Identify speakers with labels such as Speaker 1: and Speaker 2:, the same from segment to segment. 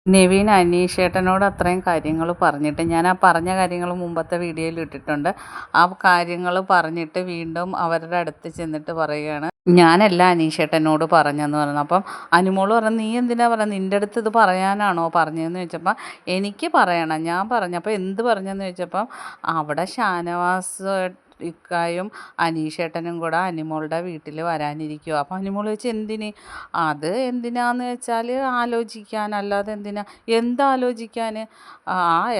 Speaker 1: നെവിൻ അനീഷേട്ടനോട് അത്രയും കാര്യങ്ങൾ പറഞ്ഞിട്ട് ഞാൻ ആ പറഞ്ഞ കാര്യങ്ങൾ മുമ്പത്തെ വീഡിയോയിൽ ഇട്ടിട്ടുണ്ട്. ആ കാര്യങ്ങൾ പറഞ്ഞിട്ട് വീണ്ടും അവരുടെ അടുത്ത് ചെന്നിട്ട് പറയുകയാണ്, ഞാനല്ല അനീഷേട്ടനോട് പറഞ്ഞെന്ന് പറഞ്ഞു. അപ്പം അനുമോള് പറഞ്ഞു, നീ എന്തിനാ പറഞ്ഞത്, നിൻ്റെ അടുത്ത് ഇത് പറയാനാണോ പറഞ്ഞതെന്ന് ചോദിച്ചപ്പം എനിക്ക് പറയണം, ഞാൻ പറഞ്ഞപ്പോൾ എന്ത് പറഞ്ഞെന്ന് ചോദിച്ചപ്പം അവിടെ ഷാനവാസ് ഇക്കായും അനീഷേട്ടനും കൂടെ അനിമോളുടെ വീട്ടിൽ വരാനിരിക്കുമോ. അപ്പോൾ അനിമോൾ ചോദിച്ചു എന്തിന്. അത് എന്തിനാന്ന് വെച്ചാൽ ആലോചിക്കാൻ, അല്ലാതെ എന്തിനാ, എന്താലോചിക്കാൻ.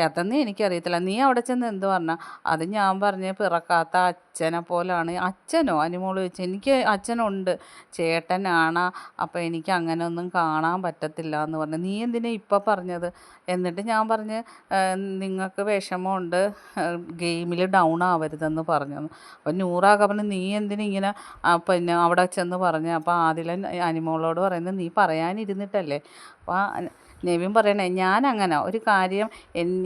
Speaker 1: അതൊന്നും എനിക്കറിയത്തില്ല, നീ അവിടെ ചെന്ന് എന്ത് പറഞ്ഞാൽ. അത് ഞാൻ പറഞ്ഞ് പിറക്കാത്ത അച്ഛനെ പോലാണ്. അച്ഛനോ അനിമോൾ ചോദിച്ചു. എനിക്ക് അച്ഛനുണ്ട്, ചേട്ടനാണ്, അപ്പോൾ എനിക്ക് അങ്ങനെ ഒന്നും കാണാൻ പറ്റത്തില്ല എന്ന് പറഞ്ഞു. നീ എന്തിനാ ഇപ്പം പറഞ്ഞത്. എന്നിട്ട് ഞാൻ പറഞ്ഞ് നിങ്ങൾക്ക് വിഷമമുണ്ട്, ഗെയിമിൽ ഡൗൺ ആവരുതെന്ന് പറഞ്ഞു. അപ്പം നൂറാകെ പറഞ്ഞു, നീ എന്തിനിങ്ങനെ പിന്നെ അവിടെ ചെന്ന് പറഞ്ഞു. അപ്പോൾ ആദിലൻ അനിമോളോട് പറയുന്നത്, നീ പറയാനിരുന്നിട്ടല്ലേ. അപ്പോൾ നെവിൻ പറയണേ, ഞാൻ അങ്ങനെ ഒരു കാര്യം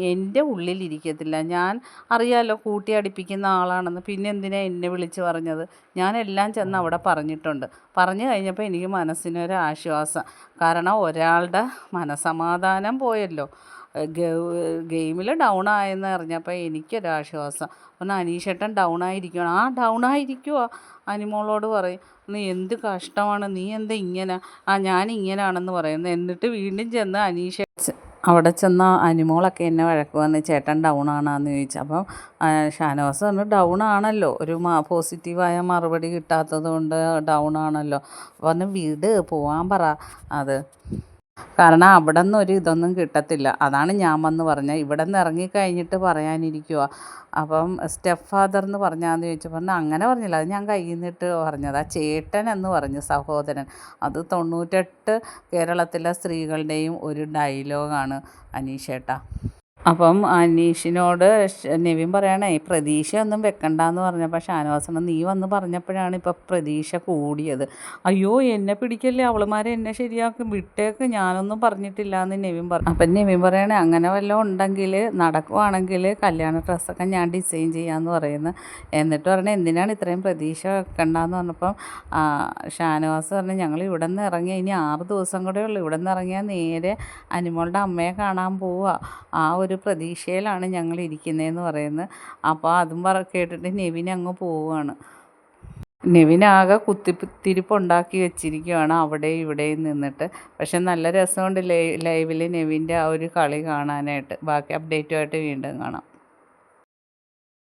Speaker 1: എൻ്റെ ഉള്ളിലിരിക്കത്തില്ല, ഞാൻ അറിയാലോ കൂട്ടി അടുപ്പിക്കുന്ന ആളാണെന്ന്, പിന്നെ എന്തിനാ എന്നെ വിളിച്ച് പറഞ്ഞത്. ഞാനെല്ലാം ചെന്ന് അവിടെ പറഞ്ഞിട്ടുണ്ട്. പറഞ്ഞു കഴിഞ്ഞപ്പോൾ എനിക്ക് മനസ്സിനൊരു ആശ്വാസം. കാരണം ഒരാളുടെ മനസമാധാനം പോയല്ലോ. ഗെയിമിൽ ഡൗൺ ആയെന്ന് അറിഞ്ഞപ്പോൾ എനിക്കൊരാശ്വാസം. ഒന്ന് അനീഷേട്ടൻ ഡൗൺ ആയിരിക്കുകയാണ്. ഡൗൺ ആയിരിക്കുവാ. അനിമോളോട് പറയും, നീ എന്ത് കഷ്ടമാണ്, നീ എന്താ ഇങ്ങനെ, ഞാൻ ഇങ്ങനെയാണെന്ന് പറയുന്നത്. എന്നിട്ട് വീണ്ടും ചെന്ന് അവിടെ ചെന്ന അനിമോളൊക്കെ എന്നെ വഴക്ക് വന്ന്, ചേട്ടൻ ഡൗൺ ആണെന്ന് ചോദിച്ചു. അപ്പം ഷാനവാസ് പറഞ്ഞു, ഡൗൺ ആണല്ലോ, ഒരു പോസിറ്റീവായ മറുപടി കിട്ടാത്തത് കൊണ്ട് ഡൗൺ ആണല്ലോ. പറഞ്ഞു, വീട് പോവാൻ പറ. അത് കാരണം അവിടെ നിന്ന് ഒരു ഇതൊന്നും കിട്ടത്തില്ല, അതാണ് ഞാൻ വന്ന് പറഞ്ഞത്. ഇവിടെ നിന്ന് ഇറങ്ങിക്കഴിഞ്ഞിട്ട് പറയാനിരിക്കുക. അപ്പം സ്റ്റെപ്പ് ഫാദർ എന്ന് പറഞ്ഞാന്ന് ചോദിച്ചു. പറഞ്ഞു, അങ്ങനെ പറഞ്ഞില്ല, അത് ഞാൻ കയ്യിൽ നിന്നിട്ട് പറഞ്ഞത്. ആ ചേട്ടൻ എന്ന് പറഞ്ഞു, സഹോദരൻ. അത് 98 കേരളത്തിലെ സ്ത്രീകളുടെയും ഒരു ഡയലോഗാണ് അനീഷേട്ടാ. അപ്പം അനീഷിനോട് നെവിൻ പറയണേ, പ്രതീക്ഷയൊന്നും വെക്കണ്ടെന്ന് പറഞ്ഞപ്പോൾ ഷാനവാസണ്, നീ വന്ന് പറഞ്ഞപ്പോഴാണ് ഇപ്പം പ്രതീക്ഷ കൂടിയത്. അയ്യോ എന്നെ പിടിക്കല്ലേ, അവളുമാരെ എന്നെ ശരിയാക്കും, വിട്ടേക്ക്, ഞാനൊന്നും പറഞ്ഞിട്ടില്ല എന്ന് നെവിൻ പറഞ്ഞു. അപ്പം നെവിൻ പറയണേ, അങ്ങനെ വല്ലതും ഉണ്ടെങ്കിൽ നടക്കുവാണെങ്കിൽ കല്യാണ ഡ്രസ്സൊക്കെ ഞാൻ ഡിസൈൻ ചെയ്യാമെന്ന് പറയുന്നു. എന്നിട്ട് പറഞ്ഞാൽ എന്തിനാണ് ഇത്രയും പ്രതീക്ഷ വെക്കണ്ടെന്ന് പറഞ്ഞപ്പം ഷാനവാസ് പറഞ്ഞു, ഞങ്ങൾ ഇവിടെ നിന്ന് ഇറങ്ങിയ ഇനി 6 ദിവസം കൂടെ ഉള്ളൂ, ഇവിടെ നിന്ന് ഇറങ്ങിയാൽ നേരെ അനിമോളുടെ അമ്മയെ കാണാൻ പോവുക, ആ ഒരു പ്രതീക്ഷയിലാണ് ഞങ്ങൾ ഇരിക്കുന്നതെന്ന് പറയുന്നത്. അപ്പോൾ അതും കേട്ടിട്ട് നെവിൻ അങ്ങ് പോവുകയാണ്. നെവിനാകെ കുത്തിത്തിരിപ്പുണ്ടാക്കി വെച്ചിരിക്കുകയാണ് അവിടെ ഇവിടെയും നിന്നിട്ട്. പക്ഷെ നല്ല രസമുണ്ട് ലൈവിൽ നെവിൻ്റെ ആ ഒരു കളി കാണാനായിട്ട്. ബാക്കി അപ്ഡേറ്റുമായിട്ട് വീണ്ടും കാണാം.